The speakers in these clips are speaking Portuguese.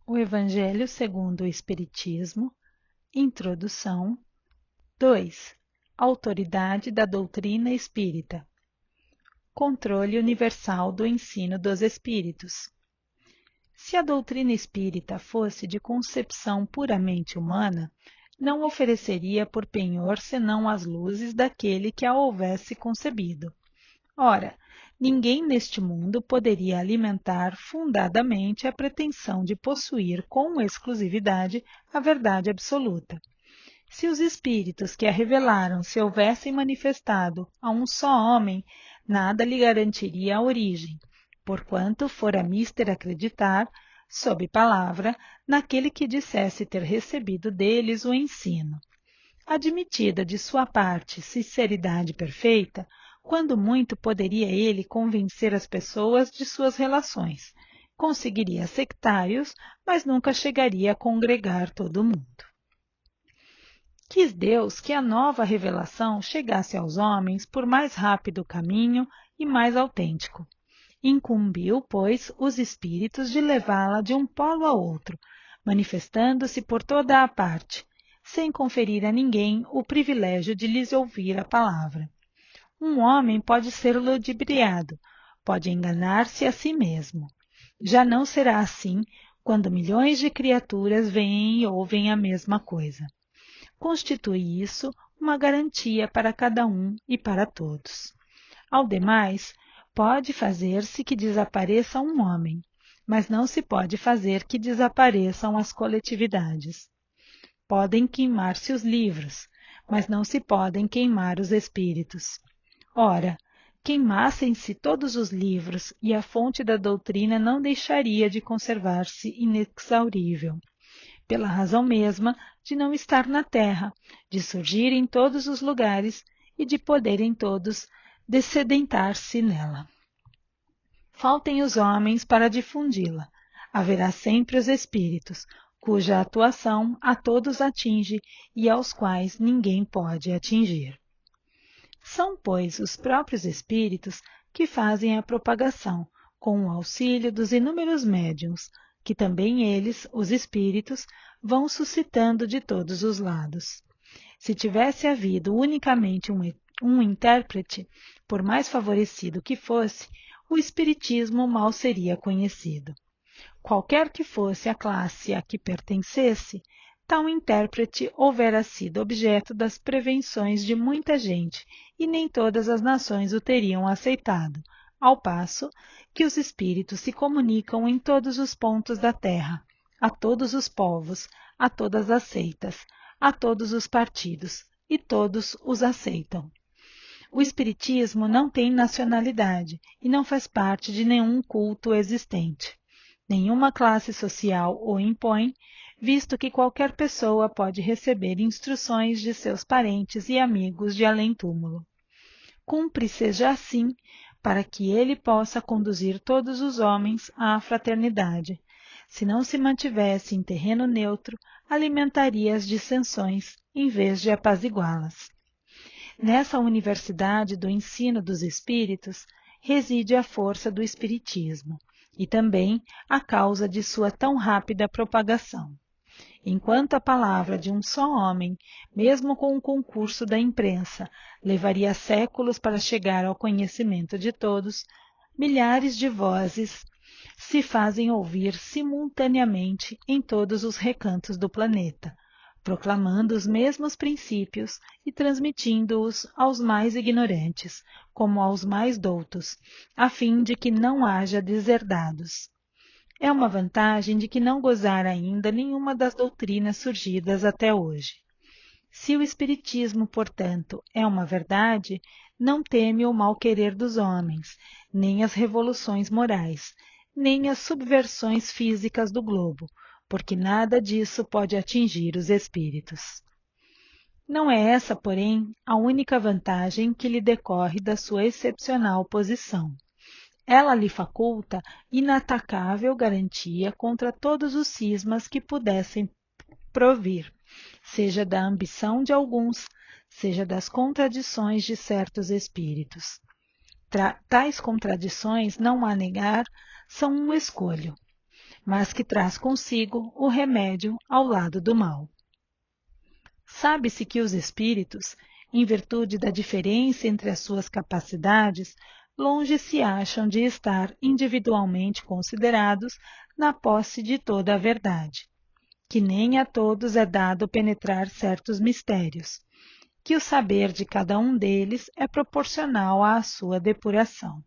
O Evangelho segundo o Espiritismo, Introdução. 2. Autoridade da doutrina espírita. Controle universal do ensino dos espíritos. Se a doutrina espírita fosse de concepção puramente humana, não ofereceria por penhor senão as luzes daquele que a houvesse concebido. Ora, ninguém neste mundo poderia alimentar fundadamente a pretensão de possuir com exclusividade a verdade absoluta. Se os espíritos que a revelaram se houvessem manifestado a um só homem, nada lhe garantiria a origem, porquanto fora mister acreditar, sob palavra, naquele que dissesse ter recebido deles o ensino. Admitida de sua parte sinceridade perfeita, quando muito poderia ele convencer as pessoas de suas relações. Conseguiria sectários, mas nunca chegaria a congregar todo mundo. Quis Deus que a nova revelação chegasse aos homens por mais rápido caminho e mais autêntico. Incumbiu, pois, os espíritos de levá-la de um polo a outro, manifestando-se por toda a parte, sem conferir a ninguém o privilégio de lhes ouvir a palavra. Um homem pode ser ludibriado, pode enganar-se a si mesmo. Já não será assim quando milhões de criaturas veem e ouvem a mesma coisa. Constitui isso uma garantia para cada um e para todos. Ao demais, pode fazer-se que desapareça um homem, mas não se pode fazer que desapareçam as coletividades. Podem queimar-se os livros, mas não se podem queimar os espíritos. Ora, queimassem-se todos os livros e a fonte da doutrina não deixaria de conservar-se inexaurível, pela razão mesma de não estar na terra, de surgir em todos os lugares e de poderem todos descedentar-se nela. Faltem os homens para difundi-la. Haverá sempre os espíritos, cuja atuação a todos atinge e aos quais ninguém pode atingir. São, pois, os próprios espíritos que fazem a propagação, com o auxílio dos inúmeros médiuns, que também eles, os espíritos, vão suscitando de todos os lados. Se tivesse havido unicamente um intérprete, por mais favorecido que fosse, o espiritismo mal seria conhecido. Qualquer que fosse a classe a que pertencesse, tal intérprete houvera sido objeto das prevenções de muita gente, e nem todas as nações o teriam aceitado, ao passo que os espíritos se comunicam em todos os pontos da terra, a todos os povos, a todas as seitas, a todos os partidos, e todos os aceitam. O espiritismo não tem nacionalidade e não faz parte de nenhum culto existente. Nenhuma classe social o impõe, visto que qualquer pessoa pode receber instruções de seus parentes e amigos de além-túmulo. Cumpre seja assim, para que ele possa conduzir todos os homens à fraternidade. Se não se mantivesse em terreno neutro, alimentaria as dissensões, em vez de apaziguá-las. Nessa universidade do ensino dos espíritos reside a força do espiritismo e também a causa de sua tão rápida propagação. Enquanto a palavra de um só homem, mesmo com o concurso da imprensa, levaria séculos para chegar ao conhecimento de todos, milhares de vozes se fazem ouvir simultaneamente em todos os recantos do planeta, proclamando os mesmos princípios e transmitindo-os aos mais ignorantes, como aos mais doutos, a fim de que não haja deserdados. É uma vantagem de que não gozar ainda nenhuma das doutrinas surgidas até hoje. Se o Espiritismo, portanto, é uma verdade, não teme o mal-querer dos homens, nem as revoluções morais, nem as subversões físicas do globo, porque nada disso pode atingir os espíritos. Não é essa, porém, a única vantagem que lhe decorre da sua excepcional posição. Ela lhe faculta inatacável garantia contra todos os cismas que pudessem provir, seja da ambição de alguns, seja das contradições de certos espíritos. Tais contradições, não há negar, são um escolho. mas que traz consigo o remédio ao lado do mal. Sabe-se que os espíritos, em virtude da diferença entre as suas capacidades, longe se acham de estar individualmente considerados na posse de toda a verdade, que nem a todos é dado penetrar certos mistérios, que o saber de cada um deles é proporcional à sua depuração,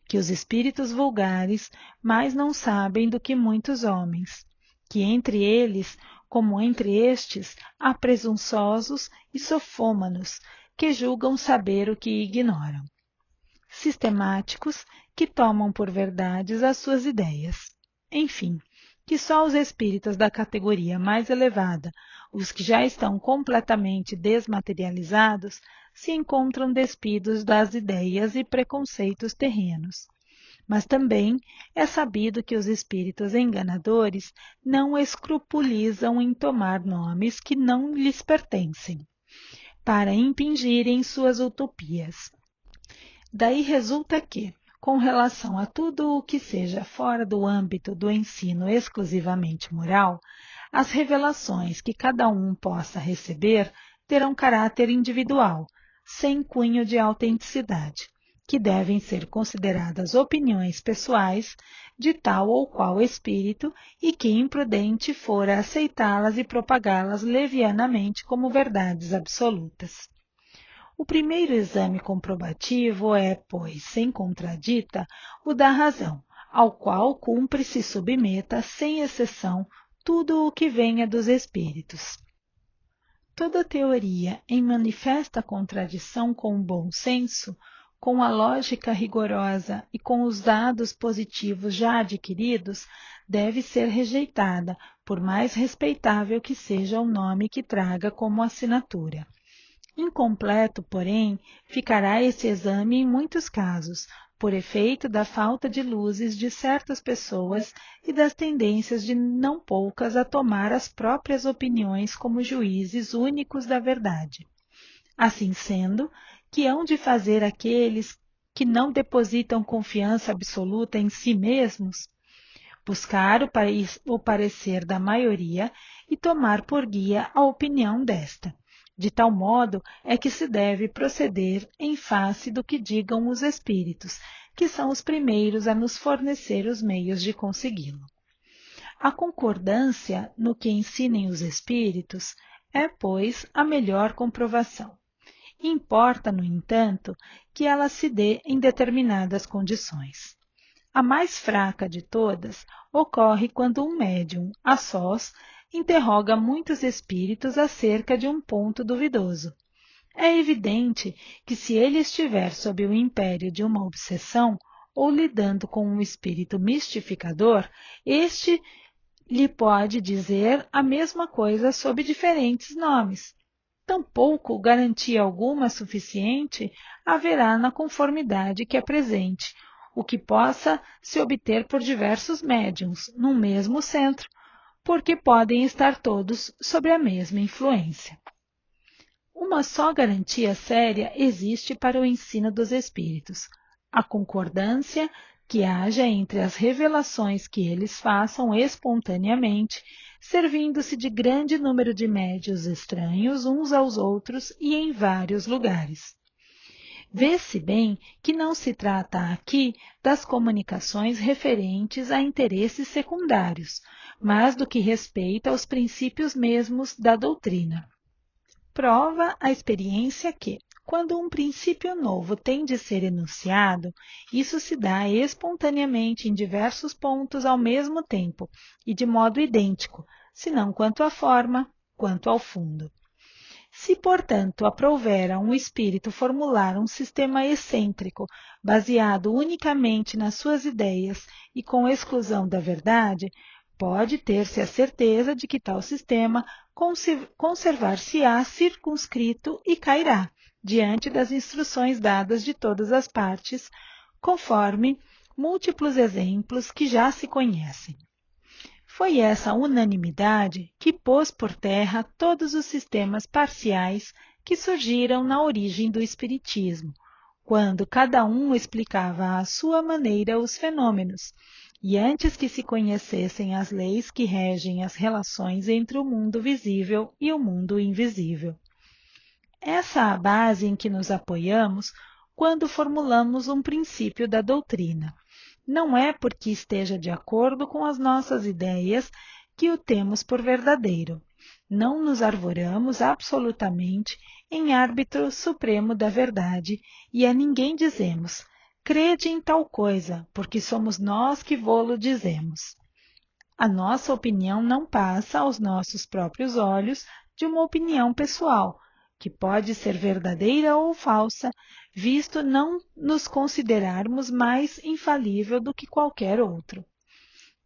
que os espíritos vulgares mais não sabem do que muitos homens, que entre eles, como entre estes, há presunçosos e sofômanos, que julgam saber o que ignoram, sistemáticos, que tomam por verdades as suas ideias, enfim, que só os espíritos da categoria mais elevada, os que já estão completamente desmaterializados, se encontram despidos das ideias e preconceitos terrenos. Mas também é sabido que os espíritos enganadores não escrupulizam em tomar nomes que não lhes pertencem, para impingirem suas utopias. Daí resulta que, com relação a tudo o que seja fora do âmbito do ensino exclusivamente moral, as revelações que cada um possa receber terão caráter individual, sem cunho de autenticidade, que devem ser consideradas opiniões pessoais de tal ou qual espírito e que imprudente fora aceitá-las e propagá-las levianamente como verdades absolutas. O primeiro exame comprobativo é, pois, sem contradita, o da razão, ao qual cumpre se submeta, sem exceção, tudo o que venha dos espíritos. Toda teoria em manifesta contradição com o bom senso, com a lógica rigorosa e com os dados positivos já adquiridos, deve ser rejeitada, por mais respeitável que seja o nome que traga como assinatura. Incompleto, porém, ficará esse exame em muitos casos, por efeito da falta de luzes de certas pessoas e das tendências de não poucas a tomar as próprias opiniões como juízes únicos da verdade. Assim sendo, que hão de fazer aqueles que não depositam confiança absoluta em si mesmos? Buscar o parecer da maioria e tomar por guia a opinião desta. De tal modo é que se deve proceder em face do que digam os espíritos, que são os primeiros a nos fornecer os meios de consegui-lo. A concordância no que ensinem os espíritos é, pois, a melhor comprovação. Importa, no entanto, que ela se dê em determinadas condições. A mais fraca de todas ocorre quando um médium, a sós, interroga muitos espíritos acerca de um ponto duvidoso. É evidente que, se ele estiver sob o império de uma obsessão ou lidando com um espírito mistificador, este lhe pode dizer a mesma coisa sob diferentes nomes. Tampouco garantia alguma suficiente haverá na conformidade que apresente, o que possa se obter por diversos médiuns, num mesmo centro, porque podem estar todos sob a mesma influência. Uma só garantia séria existe para o ensino dos espíritos: a concordância que haja entre as revelações que eles façam espontaneamente, servindo-se de grande número de médiuns estranhos uns aos outros e em vários lugares. Vê-se bem que não se trata aqui das comunicações referentes a interesses secundários, mas do que respeita aos princípios mesmos da doutrina. Prova a experiência que, quando um princípio novo tem de ser enunciado, isso se dá espontaneamente em diversos pontos ao mesmo tempo e de modo idêntico, se não quanto à forma, quanto ao fundo. Se, portanto, aprouver a um espírito formular um sistema excêntrico, baseado unicamente nas suas ideias e com exclusão da verdade, pode ter-se a certeza de que tal sistema conservar-se-á circunscrito e cairá, diante das instruções dadas de todas as partes, conforme múltiplos exemplos que já se conhecem. Foi essa unanimidade que pôs por terra todos os sistemas parciais que surgiram na origem do Espiritismo, quando cada um explicava à sua maneira os fenômenos, e antes que se conhecessem as leis que regem as relações entre o mundo visível e o mundo invisível. Essa é a base em que nos apoiamos quando formulamos um princípio da doutrina. Não é porque esteja de acordo com as nossas ideias que o temos por verdadeiro. Não nos arvoramos absolutamente em árbitro supremo da verdade e a ninguém dizemos: crede em tal coisa, porque somos nós que vô-lo dizemos. A nossa opinião não passa aos nossos próprios olhos de uma opinião pessoal, que pode ser verdadeira ou falsa, visto não nos considerarmos mais infalível do que qualquer outro.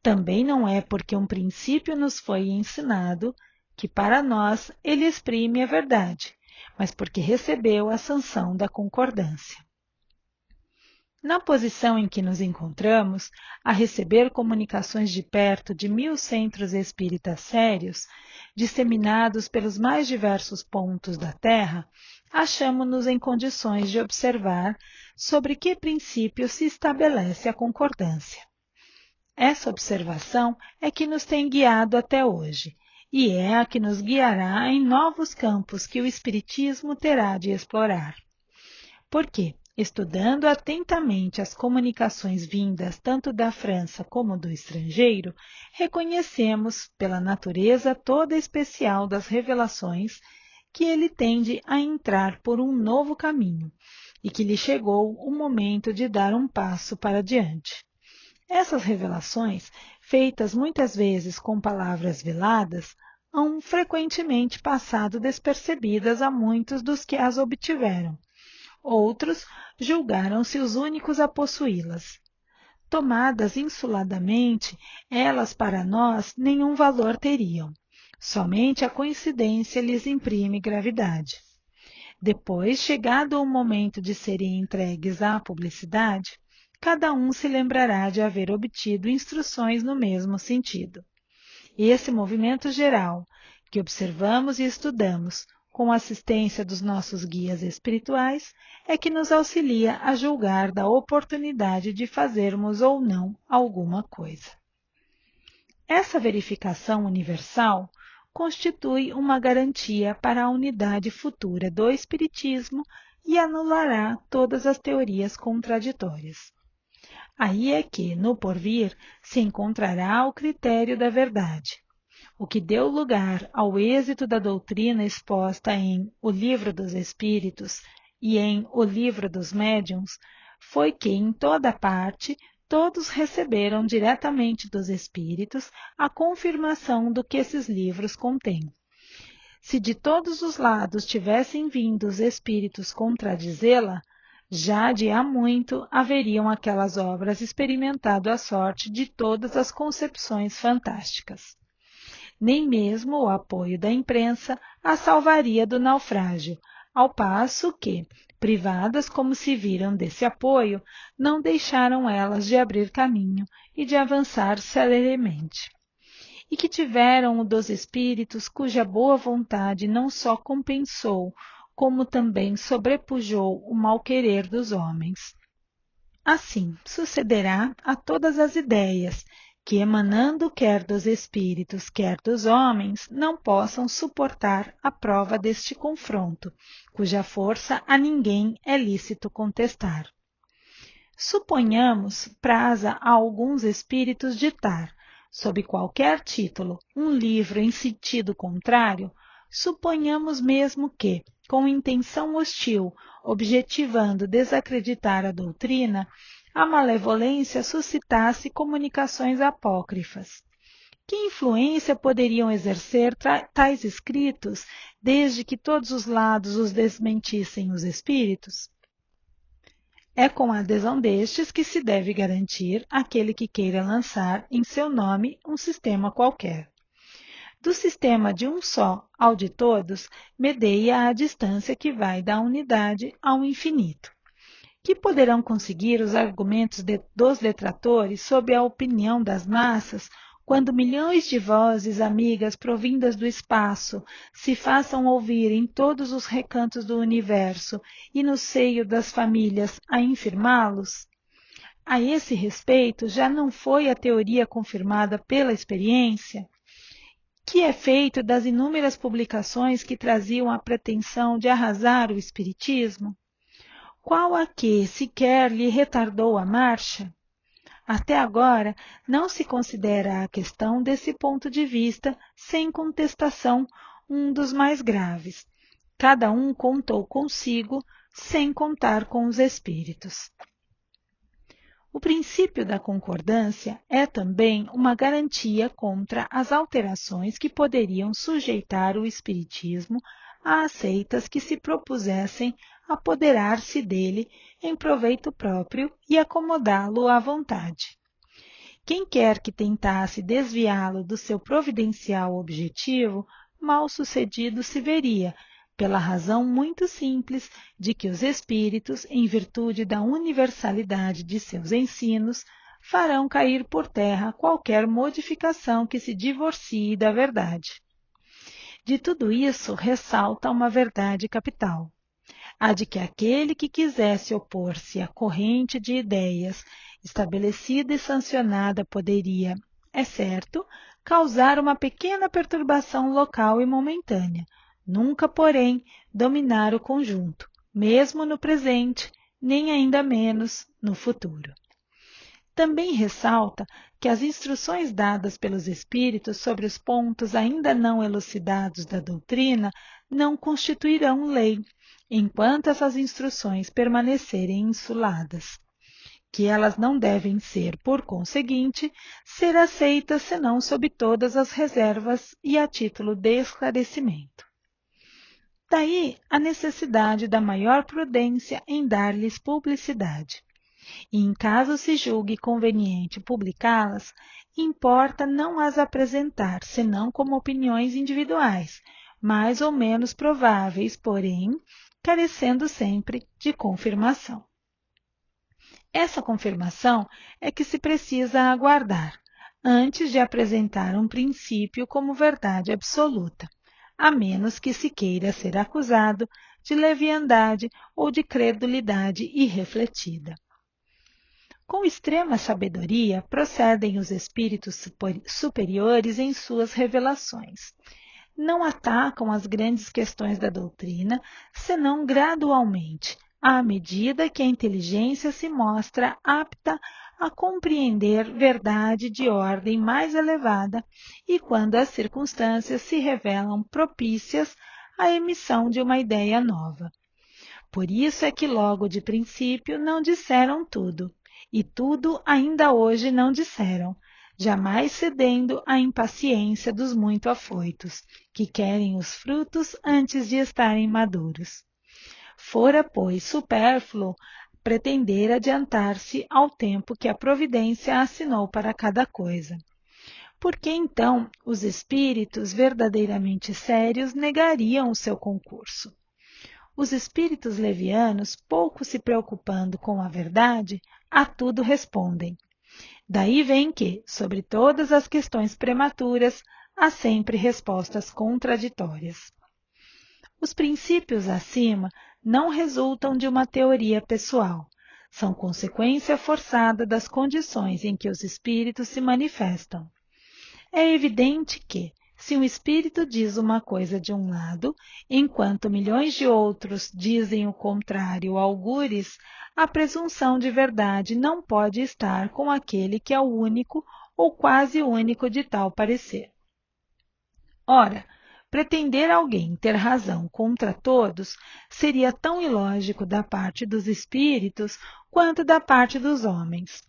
Também não é porque um princípio nos foi ensinado que para nós ele exprime a verdade, mas porque recebeu a sanção da concordância. Na posição em que nos encontramos, a receber comunicações de perto de 1000 centros espíritas sérios, disseminados pelos mais diversos pontos da Terra, achamo-nos em condições de observar sobre que princípio se estabelece a concordância. Essa observação é que nos tem guiado até hoje, e é a que nos guiará em novos campos que o Espiritismo terá de explorar. Por quê? Estudando atentamente as comunicações vindas tanto da França como do estrangeiro, reconhecemos, pela natureza toda especial das revelações, que ele tende a entrar por um novo caminho e que lhe chegou o momento de dar um passo para diante. Essas revelações, feitas muitas vezes com palavras veladas, hão frequentemente passado despercebidas a muitos dos que as obtiveram. Outros julgaram-se os únicos a possuí-las. Tomadas insuladamente, elas para nós nenhum valor teriam. Somente a coincidência lhes imprime gravidade. Depois, chegado o momento de serem entregues à publicidade, cada um se lembrará de haver obtido instruções no mesmo sentido. Esse movimento geral, que observamos e estudamos, com a assistência dos nossos guias espirituais, é que nos auxilia a julgar da oportunidade de fazermos ou não alguma coisa. Essa verificação universal constitui uma garantia para a unidade futura do Espiritismo e anulará todas as teorias contraditórias. Aí é que, no porvir, se encontrará o critério da verdade. O que deu lugar ao êxito da doutrina exposta em O Livro dos Espíritos e em O Livro dos Médiuns foi que, em toda parte, todos receberam diretamente dos Espíritos a confirmação do que esses livros contêm. Se de todos os lados tivessem vindo os Espíritos contradizê-la, já de há muito haveriam aquelas obras experimentado a sorte de todas as concepções fantásticas. Nem mesmo o apoio da imprensa a salvaria do naufrágio, ao passo que, privadas como se viram desse apoio, não deixaram elas de abrir caminho e de avançar celeremente. E que tiveram o dos espíritos cuja boa vontade não só compensou, como também sobrepujou o mal-querer dos homens. Assim, sucederá a todas as ideias, que, emanando quer dos espíritos, quer dos homens, não possam suportar a prova deste confronto, cuja força a ninguém é lícito contestar. Suponhamos praza a alguns espíritos ditar, sob qualquer título, um livro em sentido contrário, suponhamos mesmo que, com intenção hostil, objetivando desacreditar a doutrina, a malevolência suscitasse comunicações apócrifas. Que influência poderiam exercer tais escritos, desde que todos os lados os desmentissem os espíritos? É com a adesão destes que se deve garantir aquele que queira lançar em seu nome um sistema qualquer. Do sistema de um só ao de todos, medeia a distância que vai da unidade ao infinito. Que poderão conseguir os argumentos dos detratores sob a opinião das massas, quando milhões de vozes amigas provindas do espaço se façam ouvir em todos os recantos do universo e no seio das famílias a infirmá-los? a esse respeito, já não foi a teoria confirmada pela experiência? Que é feito das inúmeras publicações que traziam a pretensão de arrasar o espiritismo? Qual a que sequer lhe retardou a marcha? Até agora, não se considera a questão desse ponto de vista, sem contestação, um dos mais graves. Cada um contou consigo, sem contar com os espíritos. O princípio da concordância é também uma garantia contra as alterações que poderiam sujeitar o espiritismo a seitas que se propusessem apoderar-se dele em proveito próprio e acomodá-lo à vontade. Quem quer que tentasse desviá-lo do seu providencial objetivo, mal sucedido se veria, pela razão muito simples de que os espíritos, em virtude da universalidade de seus ensinos, farão cair por terra qualquer modificação que se divorcie da verdade. De tudo isso ressalta uma verdade capital, a de que aquele que quisesse opor-se à corrente de ideias estabelecida e sancionada poderia, é certo, causar uma pequena perturbação local e momentânea, nunca, porém, dominar o conjunto, mesmo no presente, nem ainda menos no futuro. Também ressalta que as instruções dadas pelos espíritos sobre os pontos ainda não elucidados da doutrina não constituirão lei, enquanto essas instruções permanecerem insuladas, que elas não devem ser, por conseguinte, ser aceitas senão sob todas as reservas e a título de esclarecimento. Daí a necessidade da maior prudência em dar-lhes publicidade. E em caso se julgue conveniente publicá-las, importa não as apresentar senão como opiniões individuais, mais ou menos prováveis, porém, carecendo sempre de confirmação. Essa confirmação é que se precisa aguardar, antes de apresentar um princípio como verdade absoluta, a menos que se queira ser acusado de leviandade ou de credulidade irrefletida. Com extrema sabedoria procedem os espíritos superiores em suas revelações. Não atacam as grandes questões da doutrina, senão gradualmente, à medida que a inteligência se mostra apta a compreender verdade de ordem mais elevada e quando as circunstâncias se revelam propícias à emissão de uma ideia nova. Por isso é que logo de princípio não disseram tudo, e tudo ainda hoje não disseram, jamais cedendo à impaciência dos muito afoitos, que querem os frutos antes de estarem maduros. Fora, pois, supérfluo pretender adiantar-se ao tempo que a providência assinou para cada coisa. Porque então os espíritos verdadeiramente sérios negariam o seu concurso. Os espíritos levianos, pouco se preocupando com a verdade, a tudo respondem. Daí vem que, sobre todas as questões prematuras, há sempre respostas contraditórias. Os princípios acima não resultam de uma teoria pessoal, são consequência forçada das condições em que os espíritos se manifestam. É evidente que, se um espírito diz uma coisa de um lado, enquanto milhões de outros dizem o contrário algures, a presunção de verdade não pode estar com aquele que é o único ou quase único de tal parecer. Ora, pretender alguém ter razão contra todos seria tão ilógico da parte dos espíritos quanto da parte dos homens.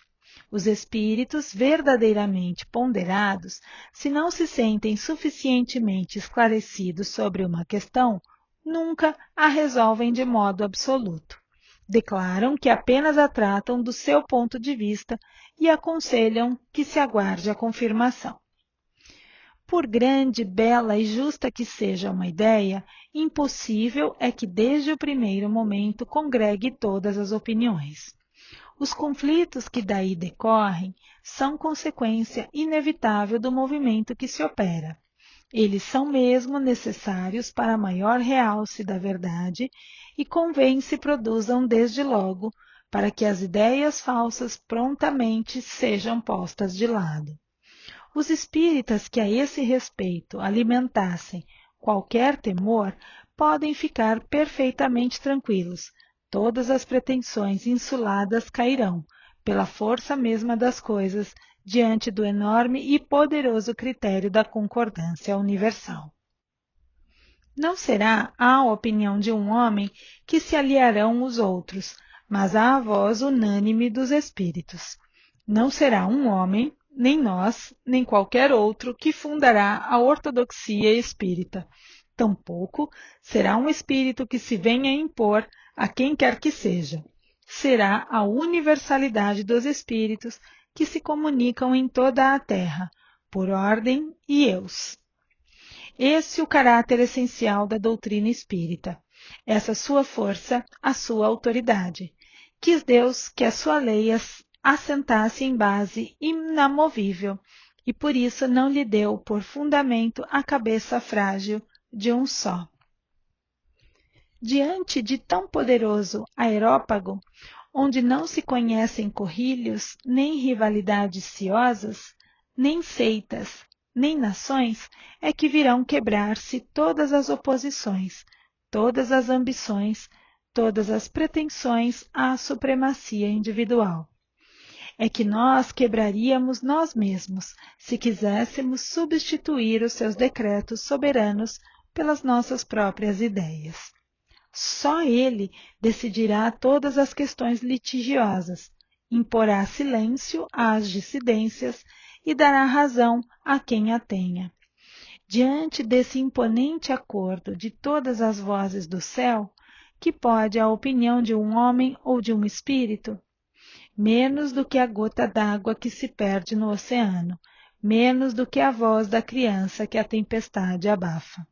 Os espíritos verdadeiramente ponderados, se não se sentem suficientemente esclarecidos sobre uma questão, nunca a resolvem de modo absoluto. Declaram que apenas a tratam do seu ponto de vista e aconselham que se aguarde a confirmação. Por grande, bela e justa que seja uma ideia, impossível é que desde o primeiro momento congregue todas as opiniões. Os conflitos que daí decorrem são consequência inevitável do movimento que se opera. Eles são mesmo necessários para maior realce da verdade e convém se produzam desde logo, para que as ideias falsas prontamente sejam postas de lado. Os espíritas que a esse respeito alimentassem qualquer temor podem ficar perfeitamente tranquilos. Todas as pretensões insuladas cairão, pela força mesma das coisas, diante do enorme e poderoso critério da concordância universal. Não será à opinião de um homem que se aliarão os outros, mas à voz unânime dos espíritos. Não será um homem, nem nós, nem qualquer outro, que fundará a ortodoxia espírita. Tampouco será um espírito que se venha impor a quem quer que seja. Será a universalidade dos espíritos que se comunicam em toda a terra, por ordem e eus. Esse é o caráter essencial da doutrina espírita, essa sua força, a sua autoridade. Quis Deus que a sua lei assentasse em base inamovível, e por isso não lhe deu por fundamento a cabeça frágil de um só. Diante de tão poderoso aerópago, onde não se conhecem corrilhos, nem rivalidades ciosas, nem seitas, nem nações, é que virão quebrar-se todas as oposições, todas as ambições, todas as pretensões à supremacia individual. É que nós quebraríamos nós mesmos, se quiséssemos substituir os seus decretos soberanos pelas nossas próprias ideias. Só ele decidirá todas as questões litigiosas, imporá silêncio às dissidências e dará razão a quem a tenha. Diante desse imponente acordo de todas as vozes do céu, que pode a opinião de um homem ou de um espírito? Menos do que a gota d'água que se perde no oceano, menos do que a voz da criança que a tempestade abafa.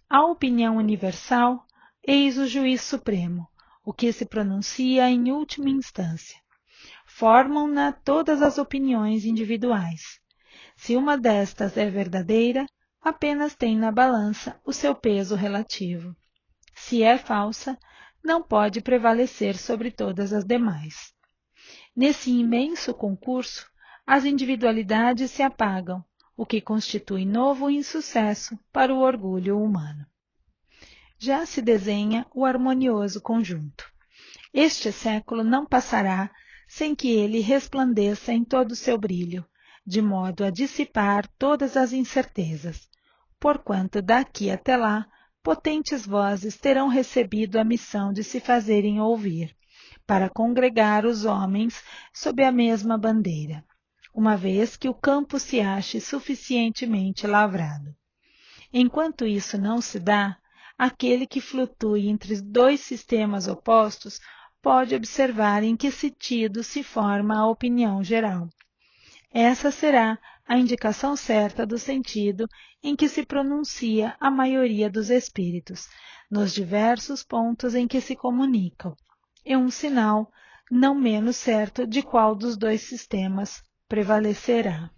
A opinião universal, eis o juiz supremo, o que se pronuncia em última instância. Formam-na todas as opiniões individuais. Se uma destas é verdadeira, apenas tem na balança o seu peso relativo. Se é falsa, não pode prevalecer sobre todas as demais. Nesse imenso concurso, as individualidades se apagam, o que constitui novo insucesso para o orgulho humano. Já se desenha o harmonioso conjunto. Este século não passará sem que ele resplandeça em todo o seu brilho, de modo a dissipar todas as incertezas, porquanto daqui até lá potentes vozes terão recebido a missão de se fazerem ouvir, para congregar os homens sob a mesma bandeira, uma vez que o campo se ache suficientemente lavrado. Enquanto isso não se dá, aquele que flutue entre dois sistemas opostos pode observar em que sentido se forma a opinião geral. Essa será a indicação certa do sentido em que se pronuncia a maioria dos espíritos, nos diversos pontos em que se comunicam, e um sinal não menos certo de qual dos dois sistemas prevalecerá.